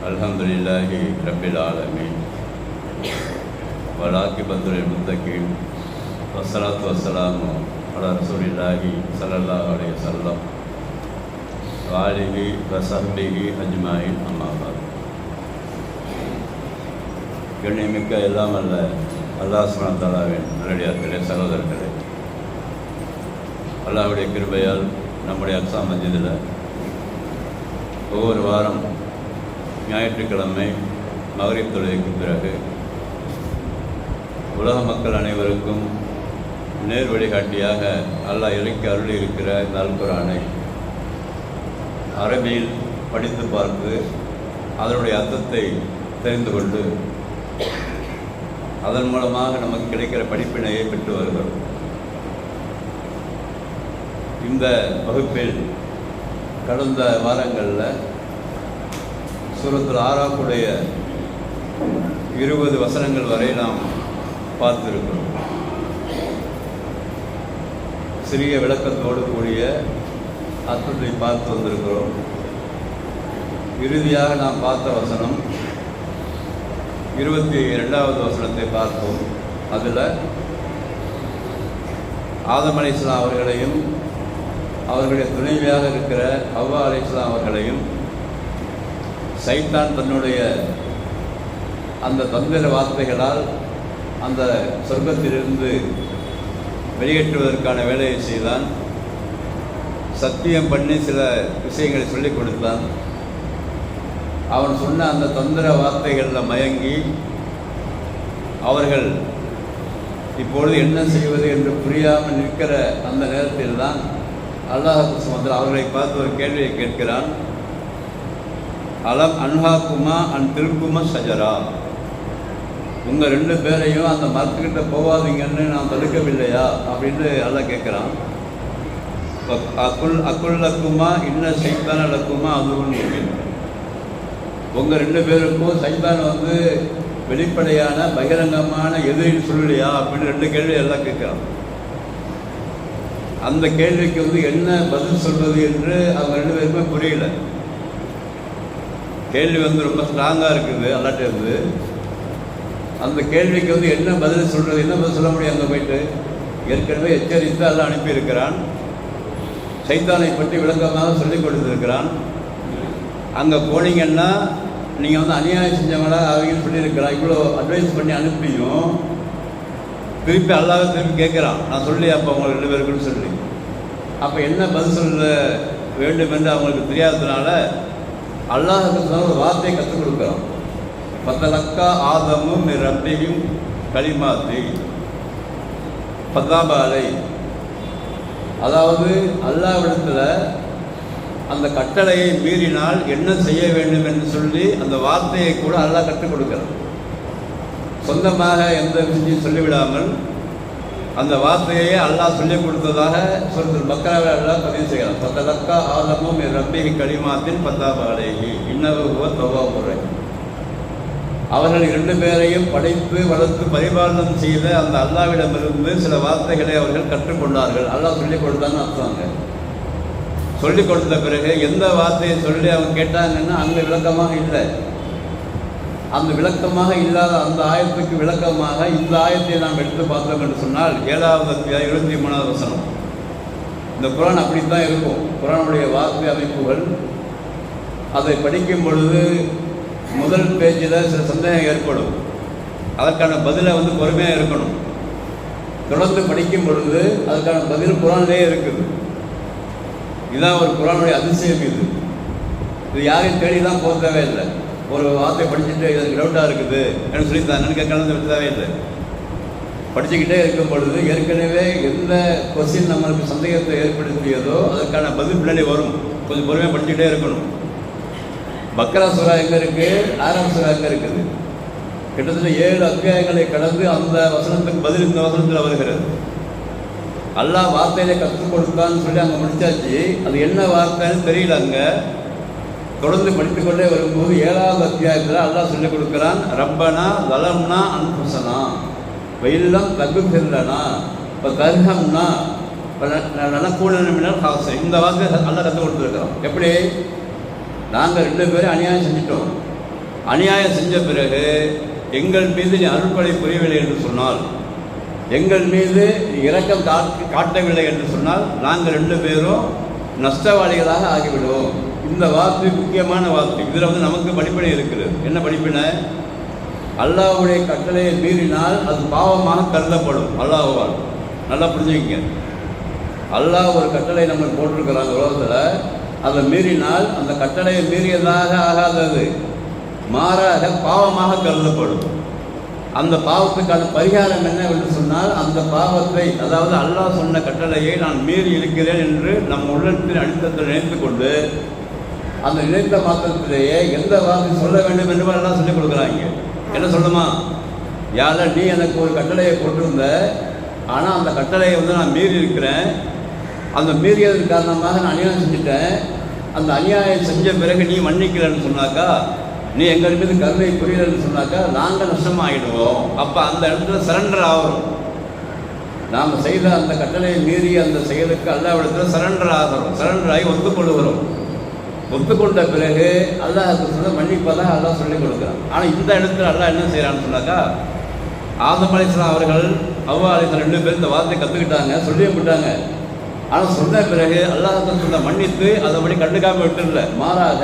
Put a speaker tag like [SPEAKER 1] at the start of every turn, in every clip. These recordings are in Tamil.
[SPEAKER 1] அல்ஹம்துலில்லாஹி ரப்பில் ஆலமீன் வலாக்கிபத்துல் முத்தகீன் வஸ்ஸலாத்து வஸ்ஸலாமு அலா ரசூலில்லாஹி ஸல்லல்லாஹு அலைஹி வஸல்லம் வாலிஹி வஸஹ்பிஹி அஜ்மாயின் அம்மா பாத். கண்ணியமிக்க எல்லாம் அல்ல அல்லாஹ் சுப்ஹானஹு வ தஆலாவின் நல்லடியார்களே, சகோதரர்களே, அல்லாஹ்வுடைய கிருபையால் நம்முடைய அக்ஸா மஸ்ஜிதில் ஒவ்வொரு வாரம் ஞாயிற்றுக்கிழமை மகரிப் தொழுகைக்கு பிறகு உலக மக்கள் அனைவருக்கும் நேர் வழிகாட்டியாக அல்லாஹ் இறக்கி அருளி இருக்கிற இந்த அல் குர்ஆனை அரபியில் படித்து பார்த்து அதனுடைய அர்த்தத்தை தெரிந்து கொண்டு அதன் மூலமாக நமக்கு கிடைக்கிற படிப்பினையை பெற்று வருகிறோம். இந்த வகுப்பில் கடந்த வாரங்களில் சூரத்துல் ஆராஃபுடைய 20 வசனங்கள் வரை நாம் பார்த்திருக்கிறோம். சிறிய விளக்கத்தோடு கூடிய அர்த்தத்தை பார்த்து வந்திருக்கிறோம். இறுதியாக நாம் பார்த்த வசனம் 22வது வசனத்தை பார்த்தோம். அதில் ஆதம் அலைஹிஸ்ஸலாம் அவர்களையும் அவர்களுடைய துணைவியாக இருக்கிற ஹவ்வா அலைஹிஸ்ஸலாம் அவர்களையும் சைத்தான் தன்னுடைய அந்த தந்திர வார்த்தைகளால் அந்த சொர்க்கத்திலிருந்து வெளியேற்றுவதற்கான வேலையை செய்தான். சத்தியம் பண்ணி சில விஷயங்களை சொல்லிக் கொடுத்தான். அவன் சொன்ன அந்த தந்திர வார்த்தைகளில் மயங்கி அவர்கள் இப்பொழுது என்ன செய்வது என்று புரியாமல் நிற்கிற அந்த நேரத்தில் தான் அல்லாஹ் சுப்ஹானஹு அவர்களை பார்த்து ஒரு கேள்வியை கேட்கிறான். அலம் அன்ஹாக்குமா அன் திருக்குமா ஷஜரா, உங்கள் 2 பேரையும் அந்த மரத்துக்கிட்ட போகாதீங்கன்னு நான் தடுக்கவில்லையா அப்படின்னு அல்லாஹ் கேட்குறான். அக்குள்ளக்குமா இன்ன சைத்தான லக்குமா அதுவும் முக்கியம், உங்கள் 2 பேருக்கும் சைத்தான் வெளிப்படையான பகிரங்கமான எதிரின்னு சொல்லலையா அப்படின்னு 2 கேள்வி எல்லாம் கேட்குறான். அந்த கேள்விக்கு என்ன பதில் சொல்வது என்று அவங்க 2 பேருக்குமே புரியல. கேள்வி ரொம்ப ஸ்ட்ராங்காக இருக்குது அல்லாட்டேருந்து. அந்த கேள்விக்கு என்ன பதில் சொல்கிறது, என்ன பதில் சொல்ல முடியும்? அங்கே போயிட்டு ஏற்கனவே எச்சரித்து எல்லாம் அனுப்பியிருக்கிறான். சைத்தானை பற்றி விளக்கமாக சொல்லிக் கொடுத்துருக்கிறான். அங்கே போனீங்கன்னா நீங்கள் அநியாயம் செஞ்சவங்களா அவங்கன்னு சொல்லியிருக்கிறான். இவ்வளோ அட்வைஸ் பண்ணி அனுப்பியும் திருப்பி அல்லாஹ் திருப்பி கேட்குறான், நான் சொல்லி அப்போ அவங்க 2 பேருக்குன்னு சொல்லி. அப்போ என்ன பதில் சொல்ல வேண்டும் என்று அவங்களுக்கு தெரியாததுனால அல்லாஹுக்கு ஒரு வார்த்தையை கற்றுக் கொடுக்குறான். பத்தலக்கா ஆதமும் ரப்பியும் கலிமாத்தி பத்தாபாலை, அதாவது அல்லாஹ்விடத்தில் அந்த கட்டளையை மீறினால் என்ன செய்ய வேண்டும் என்று சொல்லி அந்த வார்த்தையை கூட அல்லாஹ் கற்றுக் கொடுக்குறான். சொந்தமாக எந்த விஷயத்தையும் சொல்லிவிடாமல் அந்த வார்த்தையே அல்லாஹ் சொல்லிக் கொடுத்ததாக சூரத்துல் பக்ராவில் அல்லாஹ் பதிவு செய்கிறான். பத்தலக்கா ஆதமும் ரப்பிஹி கலிமாத்தின் பத்தாபாலைஹி இன்னஹு தவ்வாபுர் ரஹீம். அவர்கள் 2 பேரையும் படைத்து வளர்த்து பரிபாலனம் செய்த அந்த அல்லாஹ்விடமிருந்து சில வார்த்தைகளை அவர்கள் கற்றுக்கொண்டார்கள். அல்லாஹ் சொல்லிக் கொடுத்தான்னு அர்த்தங்க. சொல்லிக் கொடுத்த பிறகு எந்த வார்த்தையை சொல்லி அவங்க கேட்டாங்கன்னா அங்கே விளக்கமாக இல்லை. அந்த விளக்கமாக இல்லாத அந்த ஆயத்துக்கு விளக்கமாக இந்த ஆயத்தை நாம் எடுத்து பார்த்தோம் என்று சொன்னால் 7வது அத்தியாயம் 23வது வசனம். இந்த குர்ஆன் அப்படித்தான் இருக்கும். குர்ஆனுடைய வார்த்தை அமைப்புகள் அதை படிக்கும் பொழுது முதல் பேஜில் சில சந்தேகம் ஏற்படும். அதற்கான பதிலை பொறுமையாக இருக்கணும். தொடர்ந்து படிக்கும் பொழுது அதுக்கான பதில் குர்ஆனிலே இருக்குது. இதுதான் ஒரு குர்ஆனுடைய அதிசயம். இது யாரையும் தேடி தான் போக தேவையில்லை. ஒரு வார்த்தை படிச்சுட்டு இது டவுட்டாக இருக்குது என்று சொல்லித்தாங்கன்னு கேட்கறது தேவையில்லை. படிச்சுக்கிட்டே இருக்கும் பொழுது ஏற்கனவே எந்த கொஸ்டின் நம்மளுக்கு சந்தேகத்தை ஏற்படுத்தியதோ அதற்கான பதில் பின்னாடி வரும். கொஞ்சம் பொறுமையாக படிச்சுக்கிட்டே இருக்கணும். பக்ரா சூரா எங்கே இருக்குது, ஆறாம் சூரா எங்கே இருக்குது? கிட்டத்தட்ட 7 அத்தியாயங்களை கடந்து அந்த வசனத்துக்கு பதில் இந்த வசனத்தில் வருகிறது. அல்லாஹ் வார்த்தையிலே கற்றுக் கொடுத்தான்னு சொல்லி அங்கே முடிச்சாச்சு. அது என்ன வார்த்தைன்னு தெரியல. அங்கே தொடர்ந்து படித்துக்கொண்டே வரும்போது 7வது அத்தியாயத்தில் அல்லாஹ் சொல்லிக் கொடுக்குறான். ரப்பனா லலம்னா அன்புசனா வெயிலம் தகுதில்லனா இப்போ தர்ஹம்னா நனக்கூடமினால் காசு, இந்த வார்த்தை அல்லாஹ் கற்றுக் கொடுத்துருக்குறோம். எப்படி? நாங்கள் 2 பேரும் அநியாயம் செஞ்சிட்டோம். அநியாயம் செஞ்ச பிறகு எங்கள் மீது நீ அருள்படை புரியவில்லை என்று சொன்னால், எங்கள் மீது இரக்கம் காட்டவில்லை என்று சொன்னால் நாங்கள் 2 பேரும் நஷ்டவாளிகளாக ஆகிவிடுவோம். இந்த வார்த்தை முக்கியமான வார்த்தை. இதில் வந்து நமக்கு படிப்பினை இருக்கிறது. என்ன படிப்பினை? அல்லாஹ்வுடைய கட்டளையை மீறினால் அது பாவமாக கருதப்படும் அல்லாஹ்வால். நல்லா புரிஞ்சுக்கிங்க. அல்லாஹ் ஒரு கட்டளை நம்ம போட்டிருக்கிறாங்க உலகத்தில், அதை மீறினால் அந்த கட்டளையை மீறியதாக ஆகாதது, மாறாக பாவமாக கருதப்படும். அந்த பாவத்துக்கான பரிகாரம் என்னவென்று சொன்னால், அந்த பாவத்தை, அதாவது அல்லாஹ் சொன்ன கட்டளையை நான் மீறி இருக்கிறேன் என்று நம் உள்ளத்தின் அடித்தத்தில் நினைத்து கொண்டு அந்த நினைத்த மாத்திரத்திலேயே எந்த வார்த்தை சொல்ல வேண்டும் என்று எல்லாம் சொல்லிக் கொடுக்குறாங்க. என்ன சொல்லுமா? யார நீ எனக்கு ஒரு கட்டளையை போட்டிருந்த, ஆனால் அந்த கட்டளையை வந்து நான் மீறி இருக்கிறேன், அந்த மீறியதன் காரணமாக நான் அநியாயம் செஞ்சுட்டேன், அந்த அநியாயம் செஞ்ச பிறகு நீ மன்னிக்கிறேன்னு சொன்னாக்கா, நீ எங்கள் மீது கருணை புரியலன்னு சொன்னாக்கா நாங்கள் நஷ்டமாகிடுவோம். அப்போ அந்த இடத்துல சரண்டர் ஆகிறோம். நாம் செய்த அந்த கட்டளையை மீறி அந்த செயலுக்கு அல்லாஹ்விடத்தில் சரண்டர் ஆகிறோம். சரண்டர் ஆகி ஒத்துக்கொள்கிறோம். ஒத்துக்கொண்ட பிறகு அல்லாஹ் சொன்ன மன்னிப்பதாக அல்லாஹ் சொல்லிக் கொடுக்குறான். ஆனால் இந்த இடத்துல அல்லாஹ் என்ன செய்கிறான்னு சொன்னாக்கா, ஆதம் அலைஹிஸ்ஸலாம் அவர்கள் ஹவ்வா அலைஹிஸ்ஸலாம் 2 பேரும் இந்த வார்த்தையை கற்றுக்கிட்டாங்க, சொல்லியும் விட்டாங்க. ஆனால் சொன்ன பிறகு அல்லாஹ் சொன்ன மன்னித்து அதைப்படி கண்டுக்காமல் விட்டுடல, மாறாக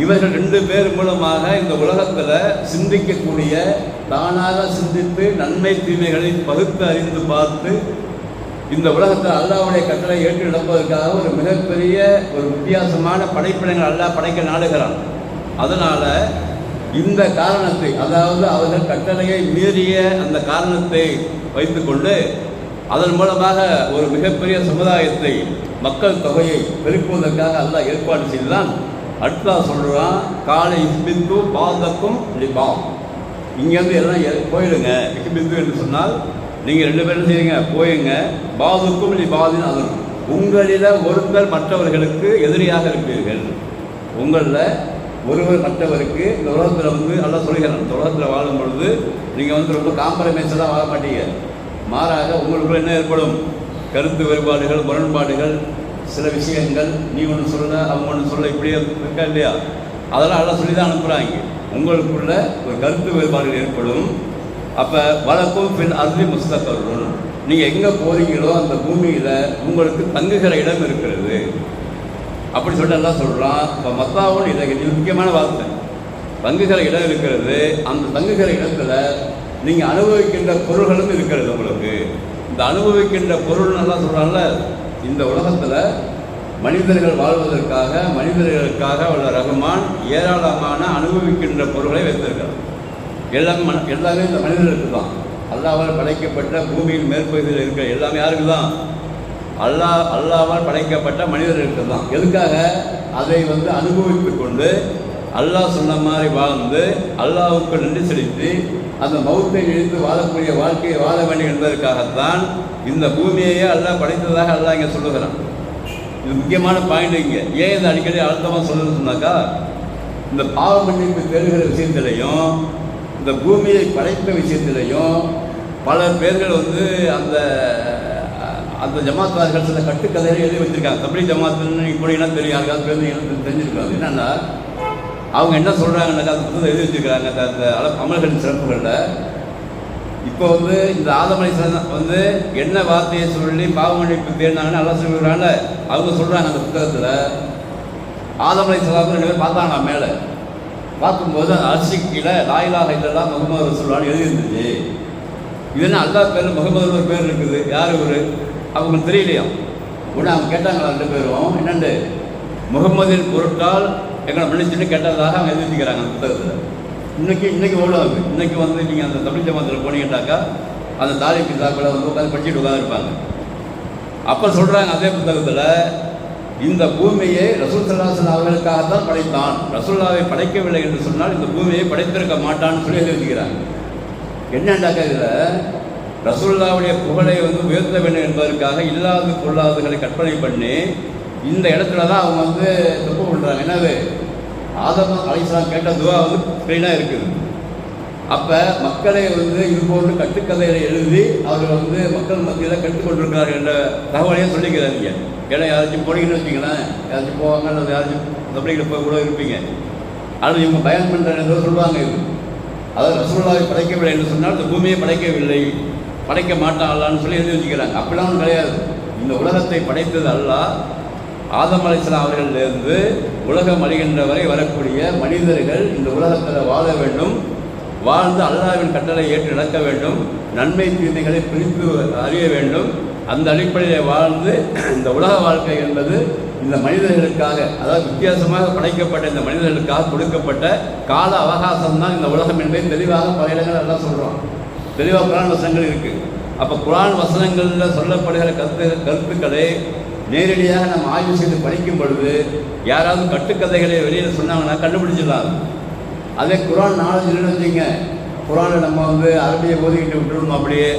[SPEAKER 1] இவர்கள் 2 பேர் மூலமாக இந்த உலகத்தில் சிந்திக்கக்கூடிய, தானாக சிந்தித்து நன்மை தீமைகளை பகுத்து அறிந்து பார்த்து இந்த உலகத்தில் அல்லாஹ்வுடைய கட்டளை ஏற்று நடப்பதற்காக ஒரு மிகப்பெரிய ஒரு வித்தியாசமான படைப்பினங்கள் அல்லாஹ் படைக்க நாடுகிறான். அதனால் இந்த காரணத்தை, அதாவது அவர்கள் கட்டளையை மீறிய அந்த காரணத்தை வைத்துக்கொண்டு அதன் மூலமாக ஒரு மிகப்பெரிய சமுதாயத்தை, மக்கள் தொகையை பெருக்குவதற்காக அல்லாஹ் ஏற்பாடு செய்துதான் அல்லாஹ் சொல்கிறான், காலை இஸ்பித்து பாதக்கும் லிபாம். இங்கேருந்து எல்லாம் போயிடுங்க. இஸ்பித்து என்று சொன்னால் நீங்கள் 2 பேரும் செய்யுங்க, போயுங்க. பாதுக்கும் லிபாதின் அதன், உங்களில் ஒருத்தர் மற்றவர்களுக்கு எதிரியாக இருப்பீர்கள். உங்களில் ஒருவர் மற்றவருக்கு இந்த உலகத்தில் வந்து அல்லாஹ் சொல்கிறான், இந்த உலகத்தில் வாழும் பொழுது நீங்கள் வந்து ரொம்ப காம்ப்ரமைஸெல்லாம் வாழ மாட்டீங்க. மாறாக உங்களுக்குள்ள என்ன ஏற்படும்? கருத்து வேறுபாடுகள், முரண்பாடுகள், சில விஷயங்கள், நீ ஒன்று சொல்ல அவங்க ஒன்று சொல்ல, இப்படியே இருக்கா இல்லையா? அதெல்லாம் எல்லாம் சொல்லி தான் அனுப்புகிறாங்க. உங்களுக்குள்ள ஒரு கருத்து வேறுபாடுகள் ஏற்படும். அப்போ வழக்கும் பின் அருளி முஸ்தகரும், நீங்கள் எங்கே போகிறீங்களோ அந்த பூமியில் உங்களுக்கு தங்குகிற இடம் இருக்கிறது. அப்படி சொல்லிட்டு எல்லாம் சொல்கிறான். இப்போ மத்தாவும் இதை முக்கியமான வார்த்தை, தங்குகிற இடம் இருக்கிறது. அந்த தங்குகிற இடத்துல நீங்கள் அனுபவிக்கின்ற பொருள்களும் இருக்கிறது உங்களுக்கு. இந்த அனுபவிக்கின்ற பொருள் நல்லா சொல்கிறாங்கல்ல, இந்த உலகத்தில் மனிதர்கள் வாழ்வதற்காக, மனிதர்களுக்காக உள்ள ரஹ்மான் ஏராளமான அனுபவிக்கின்ற பொருள்களை வைத்திருக்கிறார். எல்லாமே இந்த மனிதர்களுக்கு தான். அல்லாஹ்வால் படைக்கப்பட்ட பூமியின் மேற்பகுதியில் இருக்கிற எல்லாமே யாருக்கு தான்? அல்லாஹ்வால் படைக்கப்பட்ட மனிதர்களுக்கு தான். எதுக்காக? அதை வந்து அனுபவித்து கொண்டு அல்லாஹ் சொன்ன மாதிரி வாழ்ந்து அல்லாஹ்வுக்கு நன்றி செலுத்தி அந்த மௌத்தை நினைத்து வாழக்கூடிய வாழ்க்கையை வாழ வேண்டும் என்பதற்காகத்தான் இந்த பூமியையே அல்லாஹ் படைத்ததாக அல்லாஹ் இங்கே சொல்லுகிறான். இது முக்கியமான பாயிண்ட். இங்கே ஏன் இதை அடிக்கடி அழுத்தமாக சொல்லணும்னு சொன்னாக்கா, இந்த பாவ மன்னிப்பு பெறுகிற விஷயத்திலையும் இந்த பூமியை படைத்த விஷயத்திலையும் பல பேர்கள் வந்து அந்த அந்த ஜமாத்வாதிகள் சில கட்டுக்கதைகளை எழுதி வச்சுருக்காங்க. தப்லீக் ஜமாத்துன்னு நீங்கள் போனீங்கன்னா தெரியும், யாருக்காவது பேருந்து தெரிஞ்சிருக்காங்க. என்னென்னா அவங்க என்ன சொல்கிறாங்கன்னாக்கா, அந்த புத்தகத்தை எழுதி வச்சுருக்கிறாங்க அந்த அமல்களின் சிறப்புகளில். இப்போ வந்து இந்த ஆதம் அலைஹிஸ்ஸலாம் வந்து என்ன வார்த்தையை சொல்லி பாவ மன்னிப்பு தேடினாங்கன்னு அல்லாஹ் சொல்லிடுறாங்கல்ல, அவங்க சொல்கிறாங்க அந்த புத்தகத்தில், ஆதம் அலைஹிஸ்ஸலாம் 2 பேர் பார்த்தாங்க மேலே. பார்க்கும்போது அந்த அரிசிக்கு கீழே லா இலாஹ இல்லல்லாஹ் முஹம்மது ரசூலுல்லாஹ்னு எழுதியிருந்துச்சு. இதுன்னா அல்லாஹ் பேர் முகமது ஒரு பேர் இருக்குது, யார் இவர் அவங்களுக்கு தெரியலையா? உடனே அவங்க கேட்டாங்களா 2 பேரும், என்னண்டு முகமதின் பொருட்டால் எங்களை மன்னிச்சுன்னு கேட்டதாக அவங்க எழுதிக்கிறாங்க அந்த புத்தகத்தில். இன்றைக்கி ஓடுவாங்க. இன்றைக்கி வந்து நீங்கள் அந்த தமிழ் ஜமாத்தில் போனீங்கன்னாக்கா அந்த தாலிக்கு தாக்கில் வந்து உட்காந்து படிச்சுட்டு உட்காந்துருப்பாங்க. அப்போ சொல்கிறாங்க அதே புத்தகத்தில், இந்த பூமியை ரசூல் ஸல்லல்லாஹு அலைஹி வஸல்லம் அவர்களுக்காகத்தான் படைத்தான், ரசூலுல்லாஹை படைக்கவில்லை என்று சொன்னால் இந்த பூமியை படைத்திருக்க மாட்டான்னு சொல்லி எழுதிக்கிறாங்க. என்னண்டாக்கா இதில் ரசூலுல்லாஹ்வுடைய புகழை வந்து உயர்த்த வேண்டும் என்பதற்காக இல்லாத கொள்ளாததுகளை கற்பனை பண்ணி இந்த இடத்துல தான் அவங்க வந்து தப்பு பண்ணுறாங்க. என்னது? ஆதம் அலைஹிஸ்ஸலாம் கேட்ட துவா வந்து க்ளீனாக இருக்குது. அப்போ மக்களை வந்து இது போன்று கட்டுக்கதைகளை எழுதி அவர்கள் வந்து மக்கள் மத்தியில் கற்றுக்கொண்டிருக்கிறார்கள் என்ற தகவலையும் சொல்லிக்கிறாங்க. ஏன்னா யாராச்சும் போனீங்கன்னு வச்சிங்களேன், யாராச்சும் போவாங்க, யாராச்சும் தப்லீகில் போய் கூட இருப்பீங்க. ஆனால் இவங்க பயன் பண்ணுற சொல்லுவாங்க. இது அதாவது ரசூலுல்லாஹை படைக்கவில்லை என்று சொன்னால் இந்த பூமியை படைக்கவில்லை, படைக்க மாட்டாங்களான்னு சொல்லி எழுதி வச்சுக்கிறாங்க. அப்படிலாம் ஒன்றும் கிடையாது. இந்த உலகத்தை படைத்தது அல்லாஹ். ஆதம் அலைஹிஸ்ஸலாம் அவர்களிலிருந்து உலகம் அழிகின்ற வரை வரக்கூடிய மனிதர்கள் இந்த உலகத்தில் வாழ வேண்டும், வாழ்ந்து அல்லாஹ்வின் கட்டளை ஏற்று நடக்க வேண்டும், நன்மை தீமைகளை பிரித்து அறிய வேண்டும். அந்த அடிப்படையில் வாழ்ந்து இந்த உலக வாழ்க்கை என்பது இந்த மனிதர்களுக்காக, அதாவது வித்தியாசமாக படைக்கப்பட்ட இந்த மனிதர்களுக்காக கொடுக்கப்பட்ட கால அவகாசம் தான் இந்த உலகம் என்பதை தெளிவாக பல இடங்கள் எல்லாம் சொல்கிறோம். தெளிவாக குர்ஆன் வசனங்கள் இருக்குது. அப்போ குர்ஆன் வசனங்களில் சொல்லப்படுகிற கருத்துக்களை நேரடியாக நம்ம ஆய்வு செய்து படிக்கும் பொழுது யாராவது கட்டுக்கதைகளை வெளியில் சொன்னாங்கன்னா கண்டுபிடிச்சிடலாம். அதே குர்ஆன் நாலேஜ் இல்லைன்னு வச்சுங்க, குர்ஆனை நம்ம அரபியை ஓதிக்கிட்டு விட்டுருணும் அப்படியே,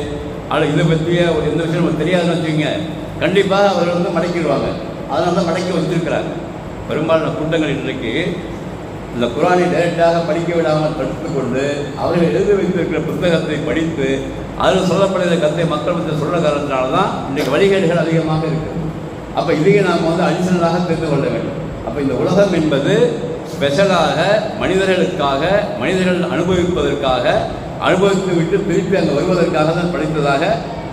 [SPEAKER 1] ஆனால் இதை பற்றிய ஒரு எந்த விஷயம் நமக்கு தெரியாதுன்னு வச்சுக்கோங்க, கண்டிப்பாக அவர்கள் மடக்கிடுவாங்க. அதனால தான் மடக்கி வச்சிருக்கிறாங்க. பெரும்பாலான கூட்டங்கள் இன்றைக்கு இந்த குர்ஆனை டைரெக்டாக படிக்க விடாமல் தடுத்து கொண்டு அவர்கள் எழுதி வைத்திருக்கிற புத்தகத்தை படித்து அதில் சொல்லப்படுகிற கருத்தை மக்கள் வந்து சொல்கிற காரணத்தினால தான் இன்றைக்கு வழிகேடுகள் அதிகமாக இருக்குது. அப்போ இதையே நாம் அடிஷனலாக தெரிந்து கொள்ள வேண்டும். அப்போ இந்த உலகம் என்பது ஸ்பெஷலாக மனிதர்களுக்காக, மனிதர்கள் அனுபவிப்பதற்காக, அனுபவித்து விட்டு திருப்பி அங்கே வருவதற்காக தான் படைத்ததாக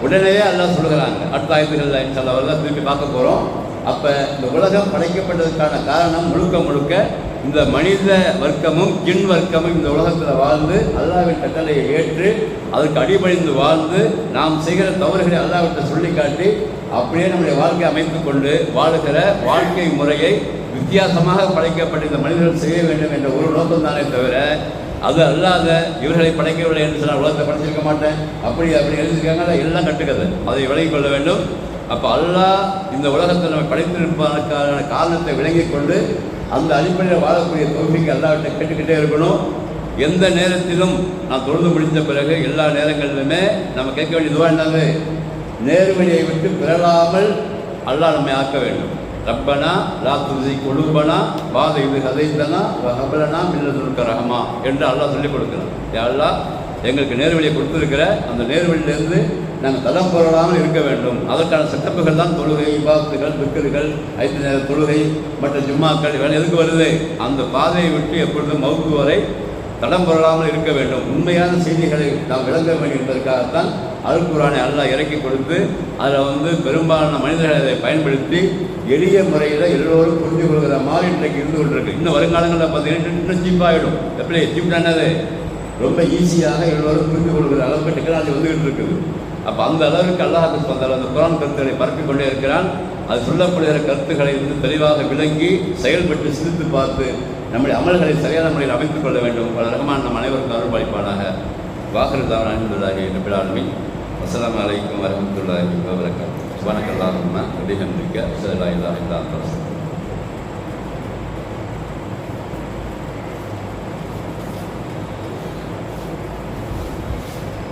[SPEAKER 1] உடனே அல்லாஹ் சொல்கிறாங்க. அடுத்த ஆயத்துக்கள் இன்ஷால்லாஹ் தான் திருப்பி பார்க்க போகிறோம். அப்போ இந்த உலகம் படைக்கப்பட்டதற்கான காரணம் முழுக்க முழுக்க இந்த மனித வர்க்கமும் ஜின் வர்க்கமும் இந்த உலகத்தில் வாழ்ந்து அல்லாஹ்வின் கட்டளையை ஏற்று அதற்கு அடிபணிந்து வாழ்ந்து நாம் செய்கிற தவறுகளை அல்லாஹ்விட்ட சொல்லி காட்டி அப்படியே நம்முடைய வாழ்க்கையை அமைத்து கொண்டு வாழுகிற வாழ்க்கை முறையை வித்தியாசமாக படைக்கப்பட்ட இந்த மனிதர்கள் செய்ய வேண்டும் என்ற ஒரு நோக்கம் தானே தவிர அது அல்லாத இவர்களை படைக்கவில்லை என்று சொன்னால் உலகத்தை படைச்சிருக்க மாட்டேன் அப்படி எழுதியிருக்காங்க. எல்லாம் கட்டுக்கதை, அதை விலகிக் கொள்ள வேண்டும். அப்போ அல்லாஹ் இந்த உலகத்தில் நம்ம படைத்திருப்பதற்கான காரணத்தை விளங்கி கொண்டு அந்த அடிப்படையில் வாழக்கூடிய தௌஃபீக் அல்லாஹ்விட்ட கேட்டுக்கிட்டே இருக்கணும். எந்த நேரத்திலும் நான் தொழுது முடிந்த பிறகு எல்லா நேரங்களிலுமே நம்ம கேட்க வேண்டியதுவா என்னது, நேர்வழியை விட்டு பிறலாமல் அல்லாஹ் நம்மை ஆக்க வேண்டும். ரப்பனா லா துஸி குலூபனா பாத இது ஹதைத்தனா வஹப்லனா மின் லதுன்க ரஹ்மா என்று அல்லாஹ் சொல்லிக் கொடுக்கிறான். யா அல்லாஹ், எங்களுக்கு நேர்வழியை கொடுத்துருக்கிற அந்த நேர்வழியிலிருந்து நாங்கள் தடம் பொருளாமல் இருக்க வேண்டும். அதற்கான செட்டப்புகள் தான் தொழுகை, இபாதத்துகள், திக்ருகள், 5 நேர தொழுகை, மற்ற ஜும்மாக்கள் இவன் எதுக்கு வருது? அந்த பாதையை விட்டு எப்பொழுதும் மௌத்து வரை தடம் பொருளாமல் இருக்க வேண்டும். உண்மையான செய்திகளை நாம் விளங்க வேண்டும் என்பதற்காகத்தான் அல் குர்ஆனை அல்லாஹ் இறக்கி கொடுத்து அதில் பெரும்பாலான மனிதர்கள் அதை பயன்படுத்தி எளிய முறையில் எல்லோரும் புரிந்து கொள்கிற மாதிரி இன்றைக்கு இருந்து கொண்டிருக்கு. இன்னும் வருங்காலங்களில் பார்த்தீங்கன்னா இன்னும் சீப்பாகிடும். எப்படி சீப்னா என்னது, ரொம்ப ஈஸியாக எல்லோரும் புரிந்து கொள்கிற அளவுக்கு டெக்னாலஜி வந்துகிட்டு இருக்குது. அப்போ அந்த அளவுக்கு அல்லாஹ் அந்த குர்ஆன் கருத்துக்களை பரப்பிக் கொண்டே இருக்கிறான். அது சொல்லப்படுகிற கருத்துக்களை தெளிவாக விளங்கி செயல்பட்டு சிந்தித்து பார்த்து நம்முடைய அமல்களை சரியான முறையில் அமைத்துக் கொள்ள வேண்டும். ரஹ்மான் நம் அனைவருக்கும் அருள் பாலிப்பானாக. வாஹிரு தஅவானா அல்ஹம்துலில்லாஹி ரப்பில் ஆலமீன். அஸ்ஸலாமு அலைக்கும் வரஹ்மத்துல்லாஹி வபரகாத்துஹு. சுப்ஹானக்கல்லாஹும்ம வபிஹம்திக அஷ்ஹது அல்லா இலாஹா இல்லா அன்த